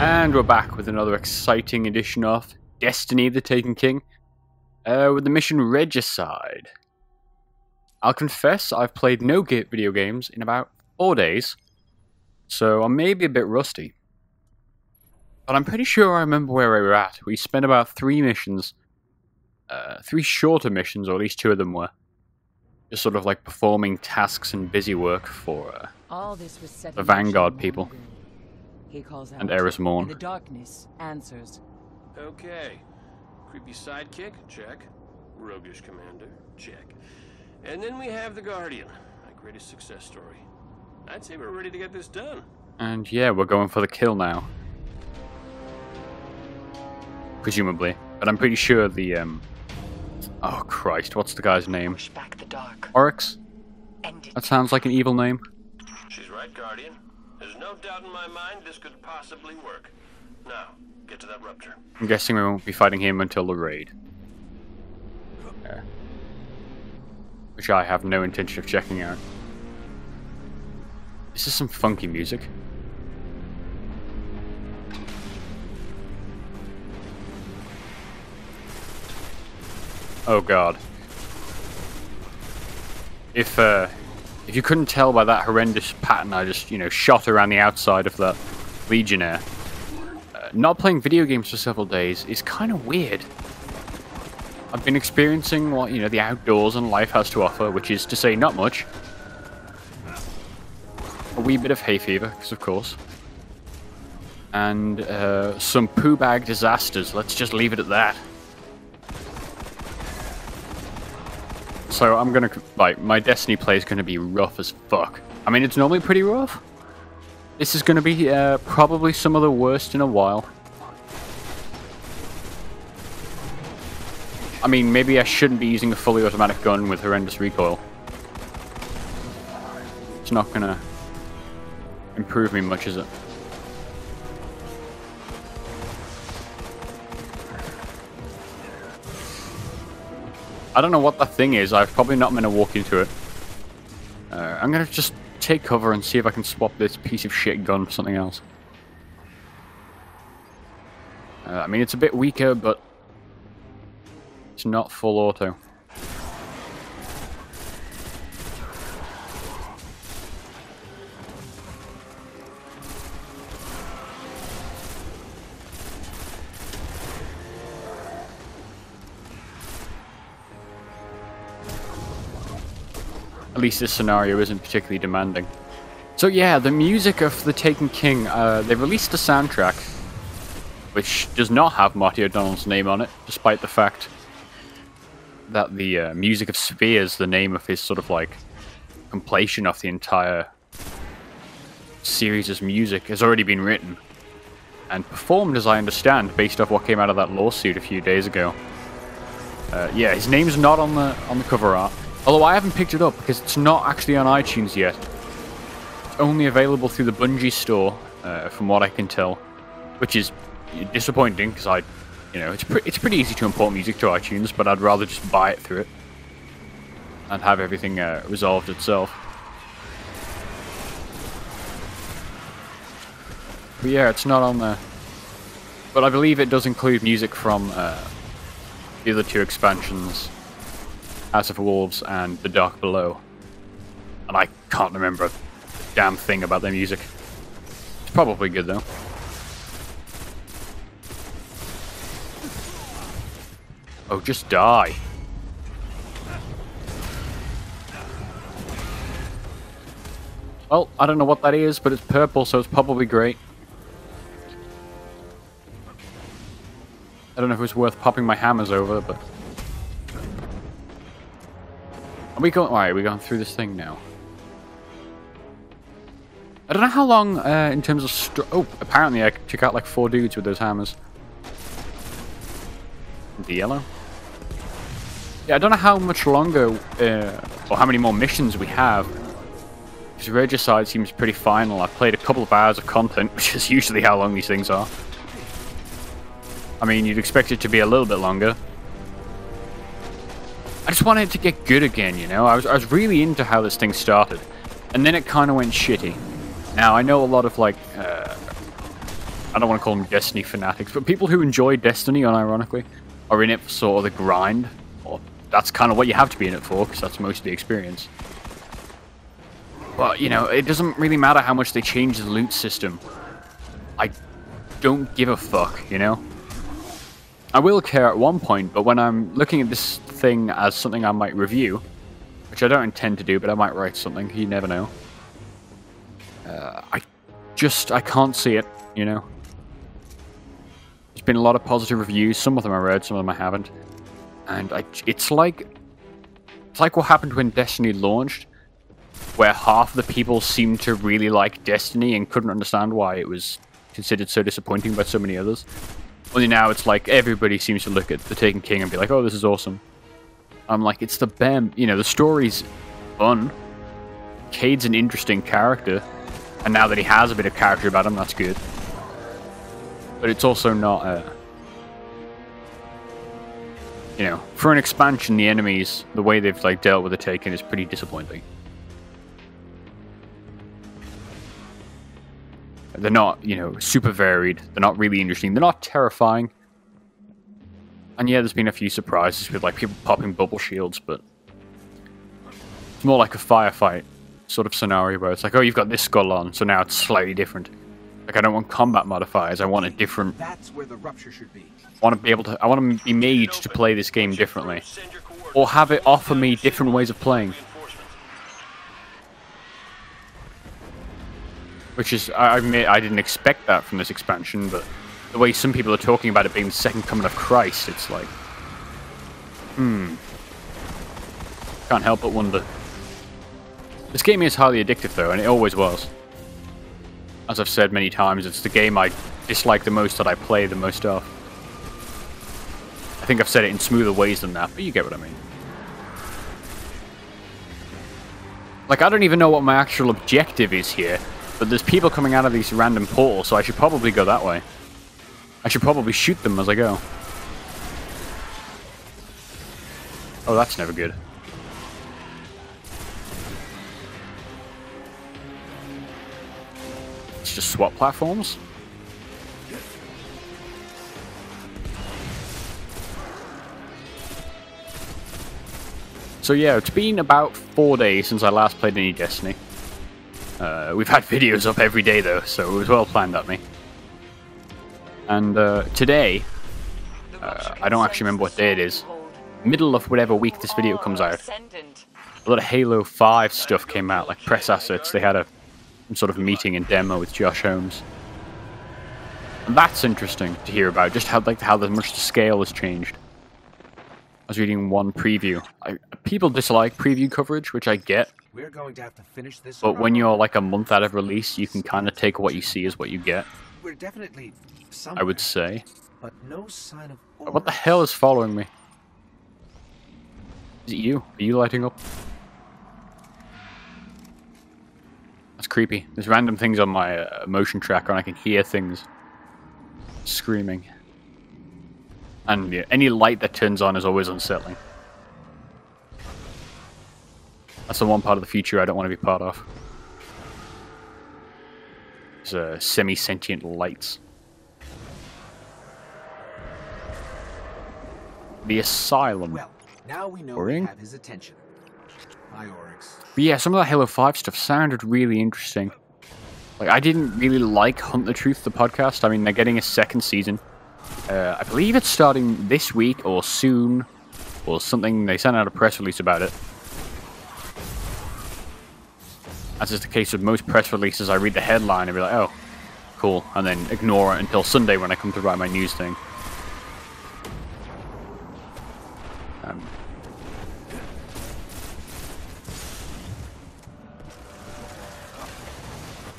And we're back with another exciting edition of Destiny the Taken King, with the mission Regicide. I'll confess I've played no video games in about 4 days, so I'm maybe a bit rusty. But I'm pretty sure I remember where we were at. We spent about 3 missions, 3 shorter missions, or at least 2 of them were, just sort of like performing tasks and busy work for the Vanguard people. He calls out, and Eris Morn. And the darkness answers. Okay. Creepy sidekick? Check. Roguish commander? Check. And then we have the Guardian, my greatest success story. I'd say we're ready to get this done. And yeah, we're going for the kill now. Presumably. But I'm pretty sure the, oh Christ, what's the guy's name? Push back the dark. Oryx? That sounds like an evil name. She's right, Guardian. There's no doubt in my mind this could possibly work. Now, get to that rupture. I'm guessing we won't be fighting him until the raid. Which I have no intention of checking out. This is some funky music. Oh god. If you couldn't tell by that horrendous pattern I just, shot around the outside of that Legionnaire, not playing video games for several days is kind of weird. I've been experiencing what, the outdoors and life has to offer, which is to say not much. A wee bit of hay fever, because of course. And some poo bag disasters, let's just leave it at that. So I'm gonna, my Destiny play is gonna be rough as fuck. I mean, it's normally pretty rough. This is gonna be probably some of the worst in a while. I mean, maybe I shouldn't be using a fully automatic gun with horrendous recoil. It's not gonna improve me much, is it? I don't know what that thing is. I've probably not meant to walk into it. I'm gonna just take cover and see if I can swap this piece of shit gun for something else. I mean, it's a bit weaker, but it's not full auto. At least this scenario isn't particularly demanding. So yeah, the music of the Taken King, they released a soundtrack which does not have Marty O'Donnell's name on it, despite the fact that the music of Spheres, the name of his sort of like compilation of the entire series' music, has already been written and performed, as I understand, based off what came out of that lawsuit a few days ago. Yeah, his name's not on the cover art. Although I haven't picked it up because it's not actually on iTunes yet. It's only available through the Bungie store, from what I can tell, which is disappointing because it's pretty easy to import music to iTunes, but I'd rather just buy it through it and have everything resolved itself. But yeah, it's not on there. But I believe it does include music from the other 2 expansions, House of Wolves and The Dark Below. And I can't remember a damn thing about their music. It's probably good though. Oh, just die. Well, I don't know what that is, but it's purple, so it's probably great. I don't know if it was worth popping my hammers over, but... Are we going? Alright, are we going through this thing now? I don't know how long, in terms of oh, apparently I took out like 4 dudes with those hammers. The yellow? Yeah, I don't know how much longer, or how many more missions we have. Because Regicide seems pretty final. I've played a couple of hours of content, which is usually how long these things are. I mean, you'd expect it to be a little bit longer. I just wanted to get good again, I was really into how this thing started. And then it kind of went shitty. Now, I know a lot of, like, I don't want to call them Destiny fanatics, but people who enjoy Destiny, unironically, are in it for sort of the grind. Or that's kind of what you have to be in it for, because that's most of the experience. But, you know, it doesn't really matter how much they change the loot system. I don't give a fuck, you know? I will care at one point, but when I'm looking at this thing as something I might review, which I don't intend to do, but I might write something, you never know. I can't see it, you know? There's been a lot of positive reviews, some of them I read, some of them I haven't. And it's like what happened when Destiny launched, where half the people seemed to really like Destiny and couldn't understand why it was considered so disappointing by so many others. Only now it's like everybody seems to look at the Taken King and be like, oh, this is awesome. I'm like, it's the BAM, you know, the story's fun. Cade's an interesting character, and now that he has a bit of character about him, that's good. But it's also not, you know, for an expansion, the enemies, the way they've like dealt with the Taken is pretty disappointing. They're not, you know, super varied. They're not really interesting. They're not terrifying. And yeah, there's been a few surprises with like people popping bubble shields, but it's more like a firefight sort of scenario where it's like, oh, you've got this skull on, so now it's slightly different. Like, I don't want combat modifiers. I want a different. That's where the rupture should be. I want to be able to. I want to be made to play this game differently, or have it offer me different ways of playing. Which is, I admit, I didn't expect that from this expansion, but the way some people are talking about it being the second coming of Christ, it's like, can't help but wonder. This game is highly addictive, though, and it always was. As I've said many times, it's the game I dislike the most that I play the most of. I think I've said it in smoother ways than that, but you get what I mean. Like, I don't even know what my actual objective is here, but there's people coming out of these random portals, so I should probably go that way. I should probably shoot them as I go. Oh, that's never good. It's just swap platforms? So yeah, it's been about 4 days since I last played any Destiny. We've had videos up every day though, so it was well planned at me. And today, I don't actually remember what day it is. Middle of whatever week this video comes out. A lot of Halo 5 stuff came out, like press assets. They had some sort of meeting and demo with Josh Holmes. And that's interesting to hear about, just how much the scale has changed. I was reading one preview. People dislike preview coverage, which I get. We're going to have to finish this. But when you're like a month out of release, you can kind of take what you see as what you get. We're definitely somewhere, I would say. but no sign of What the Oryx. hell is following me? Is it you? Are you lighting up? That's creepy. There's random things on my motion tracker and I can hear things screaming. And yeah, any light that turns on is always unsettling. That's the one part of the future I don't want to be part of. There's semi-sentient lights. The Asylum. Well, now we know Worrying? we have his attention. Hi, Oryx. But yeah, some of that Halo 5 stuff sounded really interesting. Like, I didn't really like Hunt the Truth, the podcast. I mean, they're getting a second season. I believe it's starting this week or soon, or something. They sent out a press release about it. As is the case with most press releases, I read the headline and be like, oh, cool, and then ignore it until Sunday when I come to write my news thing.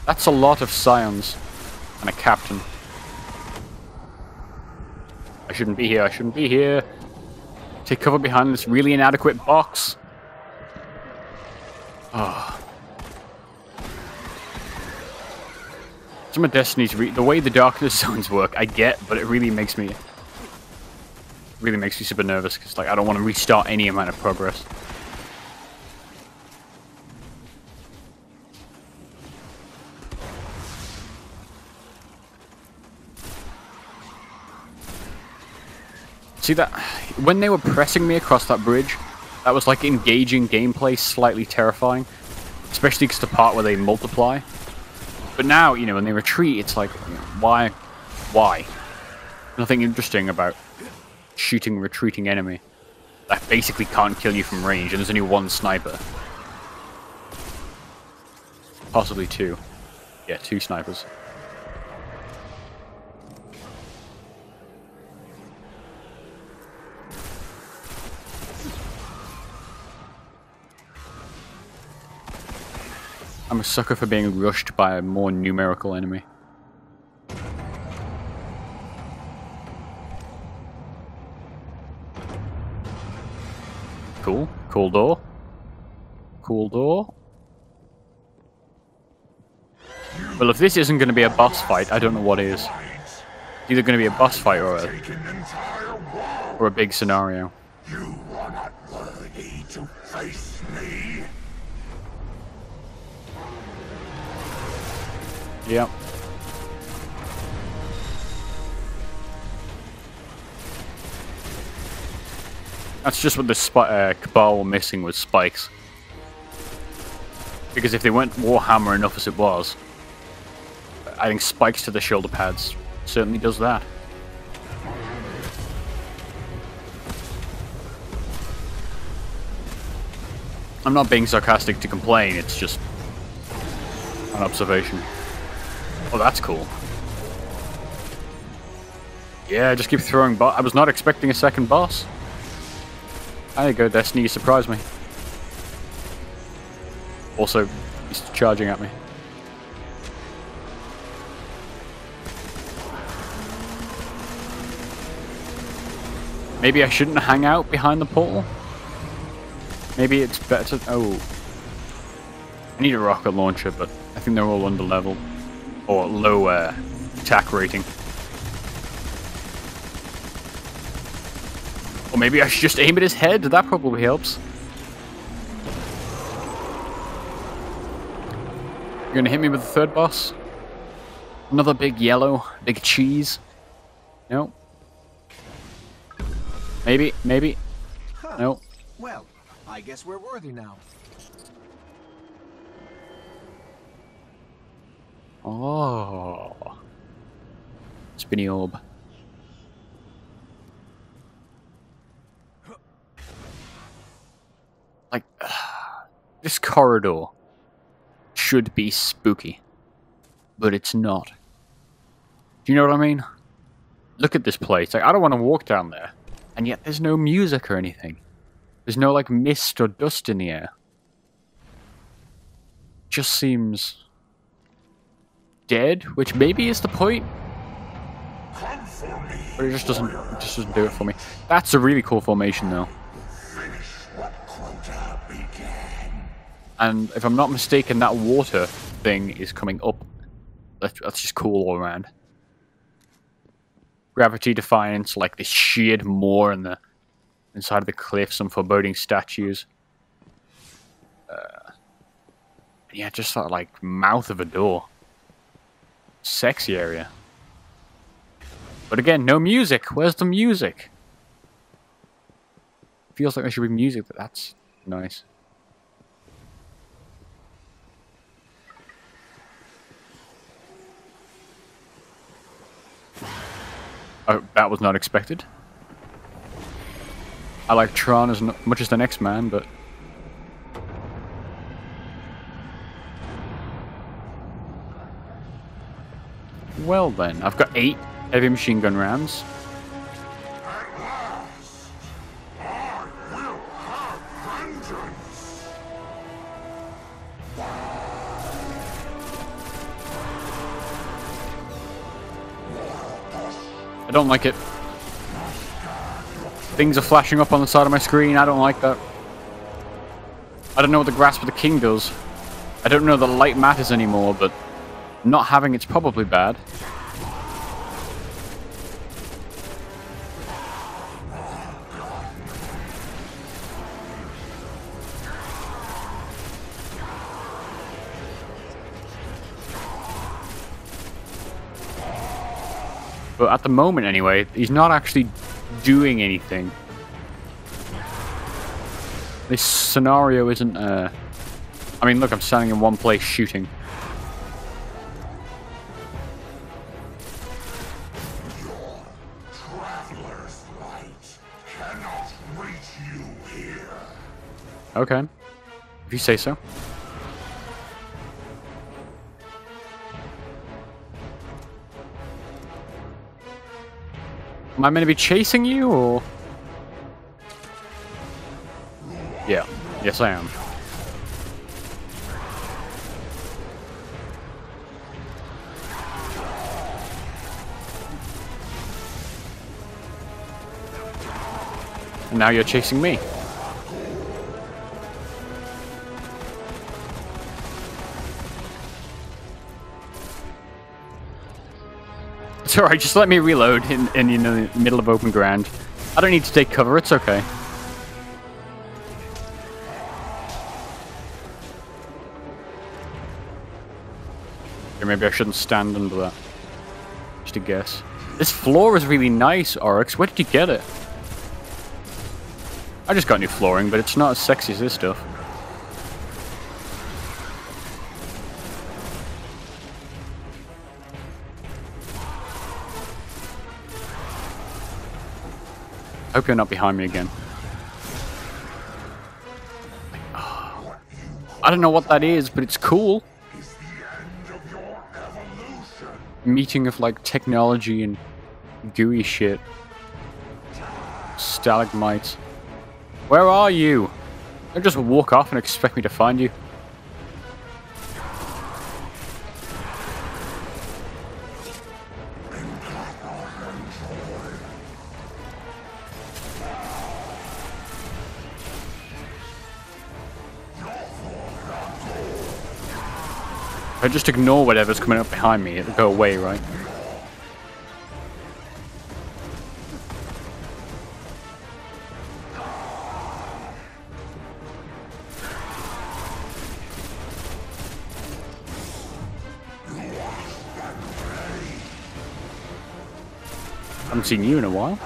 That's a lot of scions and a captain. I shouldn't be here, I shouldn't be here. Take cover behind this really inadequate box. Oh. Some of Destiny's the way the darkness zones work, I get, but it really makes me super nervous because like I don't want to restart any amount of progress. See that? When they were pressing me across that bridge, that was like engaging gameplay, slightly terrifying. Especially because the part where they multiply. But now, you know, when they retreat, it's like, you know, why? Why? Nothing interesting about shooting a retreating enemy that basically can't kill you from range, and there's only one sniper. Possibly two. Yeah, two snipers. I'm a sucker for being rushed by a more numerical enemy. Cool. Cool door. Cool door. Well, if this isn't going to be a boss fight, I don't know what is. It's either going to be a boss fight or a big scenario. You are not worthy to face me. Yep. That's just what the Cabal were missing with spikes. Because if they weren't Warhammer enough as it was, I think spikes to the shoulder pads certainly does that. I'm not being sarcastic to complain, it's just an observation. Oh, that's cool. Yeah, just keep throwing I was not expecting a second boss. There you go, Destiny, you surprised me. Also, he's charging at me. Maybe I shouldn't hang out behind the portal? Maybe it's better to... Oh. I need a rocket launcher, but I think they're all under level. Or low attack rating. Or maybe I should just aim at his head, that probably helps. You're gonna hit me with the third boss? Another big yellow, big cheese? No. Maybe, maybe. Huh. No. Well, I guess we're worthy now. Oh. Spinny orb. Like, this corridor should be spooky, but it's not. Do you know what I mean? Look at this place. Like, I don't want to walk down there, and yet there's no music or anything. There's no, like, mist or dust in the air. Just seems dead, which maybe is the point. But it just doesn't do it for me. That's a really cool formation, though. And if I'm not mistaken, that water thing is coming up. That's just cool all around. Gravity Defiance, like this sheared moor in the inside of the cliff, some foreboding statues. Yeah, just that like mouth of a door. Sexy area. But again, no music. Where's the music? Feels like there should be music, but that's nice. Oh, that was not expected. I like Tron as much as the next man, but... Well then, I've got 8 heavy machine gun rounds. At last, I will have vengeance. I don't like it. Things are flashing up on the side of my screen, I don't like that. I don't know what the Grasp of the King does. I don't know that light matters anymore, but not having it's probably bad. But at the moment anyway, he's not actually doing anything. This scenario isn't, I mean, look, I'm standing in one place shooting. Traveler's light cannot reach you here. Okay. If you say so. Am I meant to be chasing you, or...? Yeah. Yes, I am. And now you're chasing me. It's alright, just let me reload in you know, the middle of open ground. I don't need to take cover, it's okay. Or maybe I shouldn't stand under that. Just a guess. This floor is really nice, Oryx. Where did you get it? I just got new flooring, but it's not as sexy as this stuff. I hope you're not behind me again. Oh, I don't know what that is, but it's cool. Is the end of your evolution. Meeting of like technology and gooey shit. Stalagmites. Where are you? Don't just walk off and expect me to find you. If I just ignore whatever's coming up behind me, it'll go away, right? Haven't seen you in a while.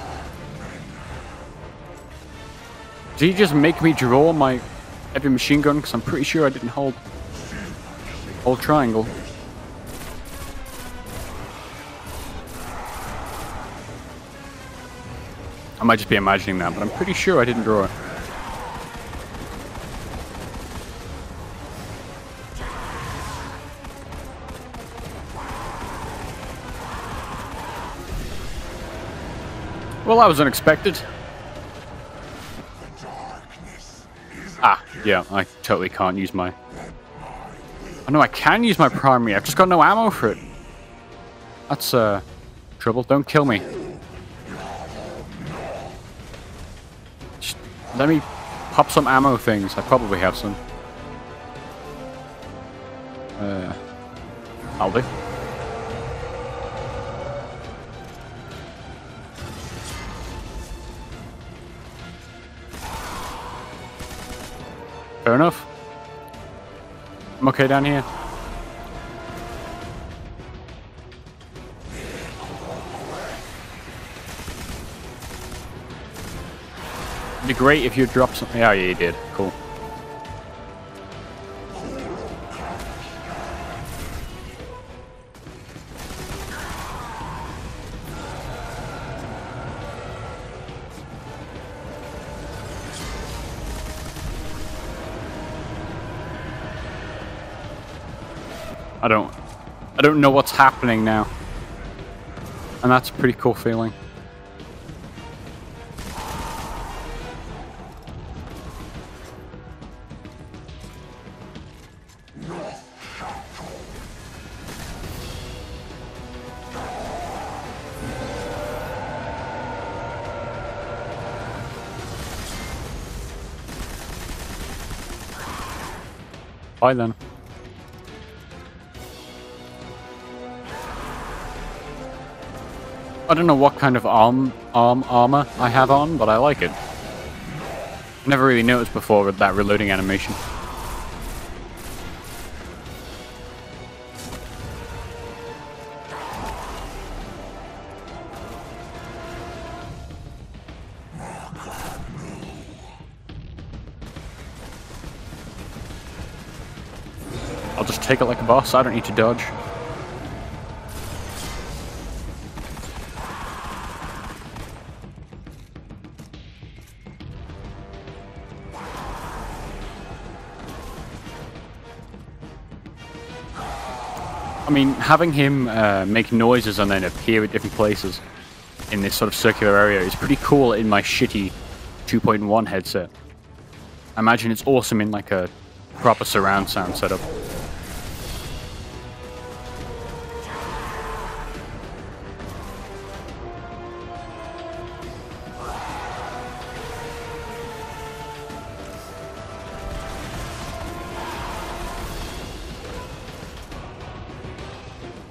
Did you just make me draw my heavy machine gun? Because I'm pretty sure I didn't hold triangle. I might just be imagining that, but I'm pretty sure I didn't draw it. Well, that was unexpected. Ah, yeah, I totally can't use my... Oh no, I can use my primary. I've just got no ammo for it. That's, trouble. Don't kill me. Just let me pop some ammo things. I probably have some. I'll do. Fair enough. I'm okay down here. It'd be great if you dropped something. Yeah, you did. Cool. I don't know what's happening now. And that's a pretty cool feeling. Bye then. I don't know what kind of armor I have on, but I like it. Never really noticed before with that reloading animation. I'll just take it like a boss. I don't need to dodge. I mean, having him make noises and then appear at different places in this sort of circular area is pretty cool in my shitty 2.1 headset. I imagine it's awesome in like a proper surround sound setup.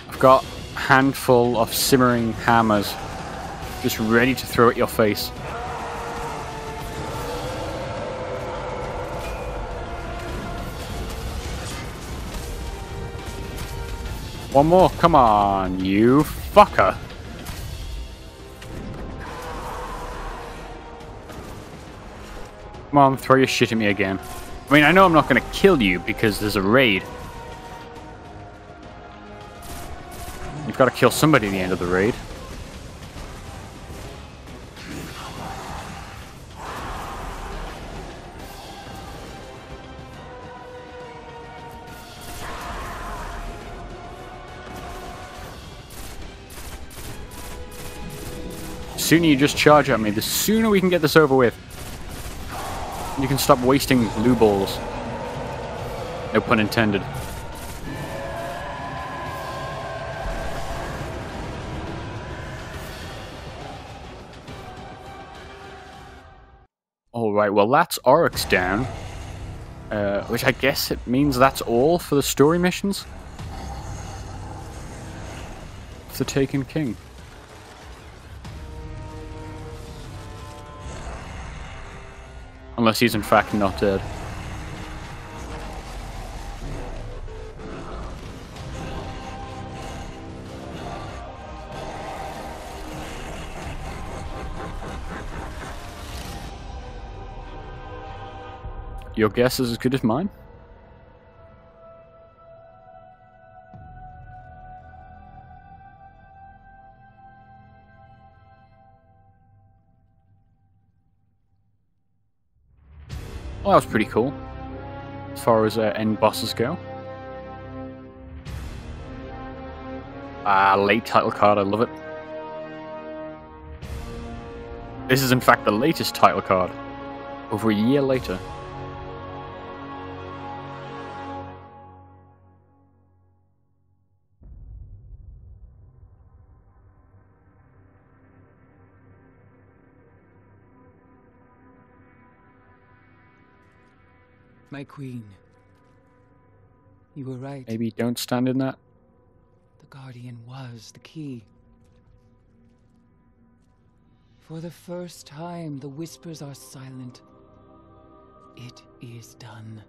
I've got a handful of simmering hammers just ready to throw at your face. One more, come on, you fucker. Come on, throw your shit at me again. I mean, I know I'm not going to kill you because there's a raid. You've got to kill somebody at the end of the raid. The sooner you just charge at me, the sooner we can get this over with. You can stop wasting blue balls. No pun intended. Alright, well that's Oryx down. Which I guess it means that's all for the story missions. Of the Taken King. Unless he's in fact not dead. Your guess is as good as mine? Well, that was pretty cool, as far as end bosses go. Late title card, I love it. This is in fact the latest title card, over a year later. My queen. You were right. Maybe don't stand in that. The Guardian was the key. For the first time, the whispers are silent. It is done.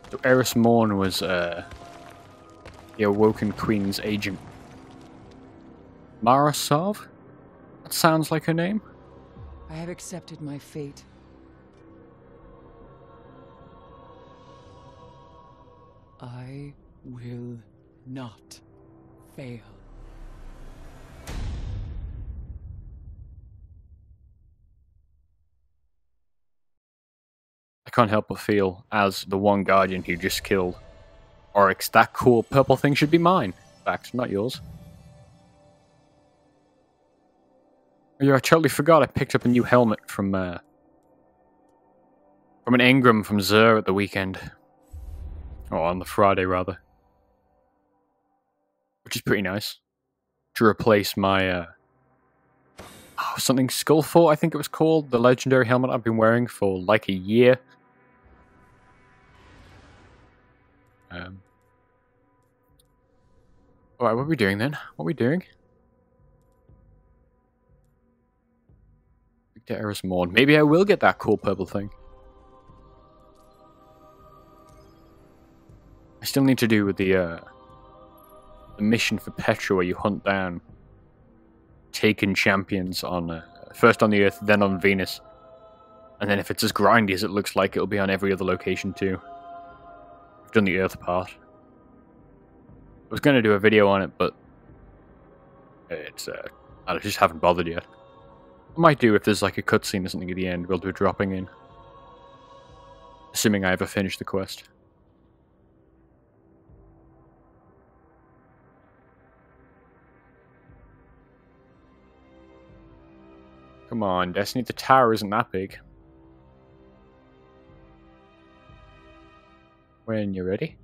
So Eris Morn was the Awoken Queen's agent. Mara Sov? That sounds like her name. I have accepted my fate. I will not fail. I can't help but feel, as the one Guardian who just killed Oryx, that cool purple thing should be mine. In fact, not yours. Oh yeah, I totally forgot I picked up a new helmet from an engram from Xur at the weekend. Or on the Friday, rather. Which is pretty nice. To replace my, something Skullfort, I think it was called. The legendary helmet I've been wearing for like a year. Alright, what are we doing then? What are we doing? Get Eris Morn. Maybe I will get that cool purple thing. I still need to do with the the mission for Petra where you hunt down Taken champions on first on the Earth, then on Venus. And then if it's as grindy as it looks like, it'll be on every other location too. I've done the Earth part. I was going to do a video on it, but it's I just haven't bothered yet. I might do if there's like a cutscene or something at the end. We'll do a dropping in. Assuming I ever finish the quest. Come on, Destiny, the tower isn't that big. When you're ready.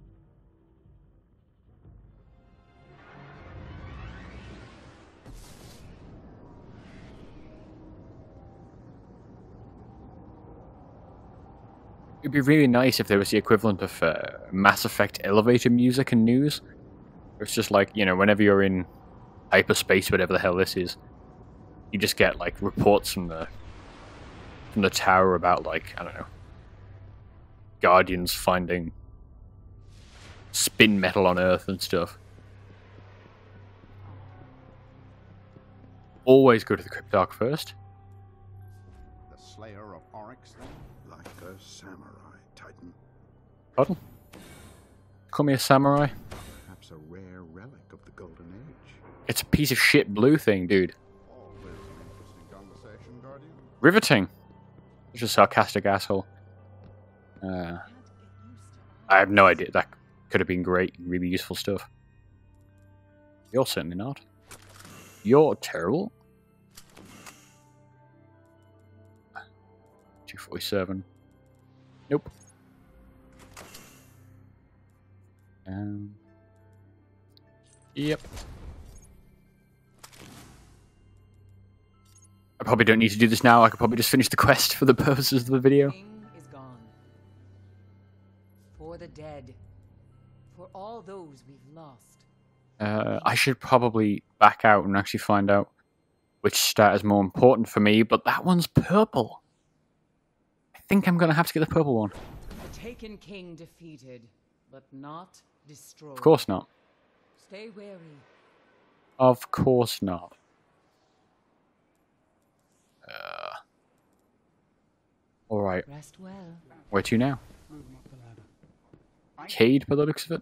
It'd be really nice if there was the equivalent of Mass Effect elevator music and news. It's just like, you know, whenever you're in hyperspace, whatever the hell this is, you just get like reports from the tower about like, I don't know, Guardians finding spin metal on Earth and stuff. Always go to the Cryptarch first. The slayer of Oryx, then? Like a samurai, Titan. Pardon? Call me a samurai? Perhaps a rare relic of the Golden Age. It's a piece of shit blue thing, dude. Always an interesting conversation, Guardian. Riveting. Just a sarcastic asshole. I have no idea. That could have been great and really useful stuff. You're certainly not. You're terrible. 247. Nope. Yep. I probably don't need to do this now. I could probably just finish the quest for the purposes of the video. King is gone. For the dead. For all those we've lost. I should probably back out and actually find out which stat is more important for me, but that one's purple. I think I'm going to have to get the purple one. The Taken King defeated, but not destroyed. Of course not. Stay wary. Of course not. Alright. Rest well. Where to now? Cade, by the looks of it.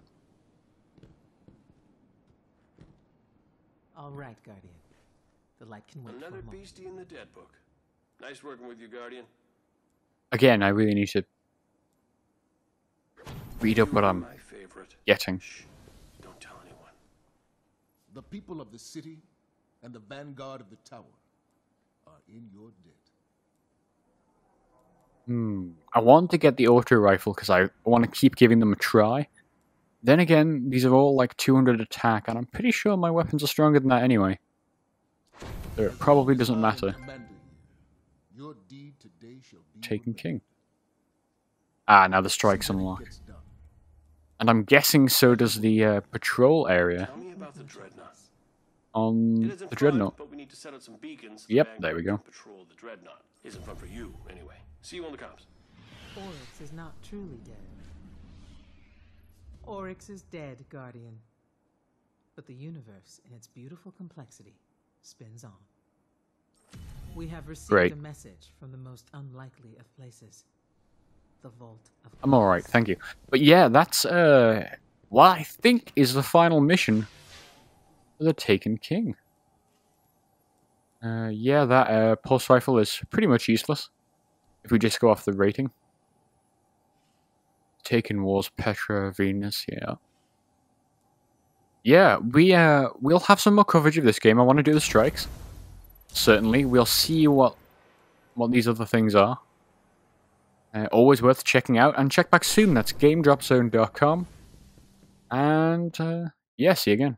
All right, Guardian. The light can wait Another for a moment. beastie in the dead book. Nice working with you, Guardian. Again, I really need to read up what I'm My favorite. getting. Shh. Don't tell anyone. The people of the city and the vanguard of the tower are in your debt. I want to get the auto rifle because I want to keep giving them a try. Then again, these are all like 200 attack, and I'm pretty sure my weapons are stronger than that anyway. So it probably doesn't matter. Your deed today shall be Taken King. Ah, now the strike's unlocked. And I'm guessing so does the patrol area Tell me about the Dreadnaught. on It isn't the fun, Dreadnought. but we need to set out some beacons. Yep, The there we go. Vanguard can Patrol the Dreadnought. Isn't fun for you, anyway. See you on the comms. Oryx is not truly dead. Oryx is dead, Guardian. But the universe, in its beautiful complexity, spins on. We have received Great. a message from the most unlikely of places. The Vault of I'm alright, thank you. But yeah, that's what I think is the final mission for the Taken King. Yeah, that pulse rifle is pretty much useless if we just go off the rating. Taken Wars, Petra, Venus, yeah. Yeah, we'll have some more coverage of this game. I want to do the strikes. Certainly, we'll see what these other things are. Always worth checking out, and check back soon. That's GameDropZone.com. And yeah, see you again.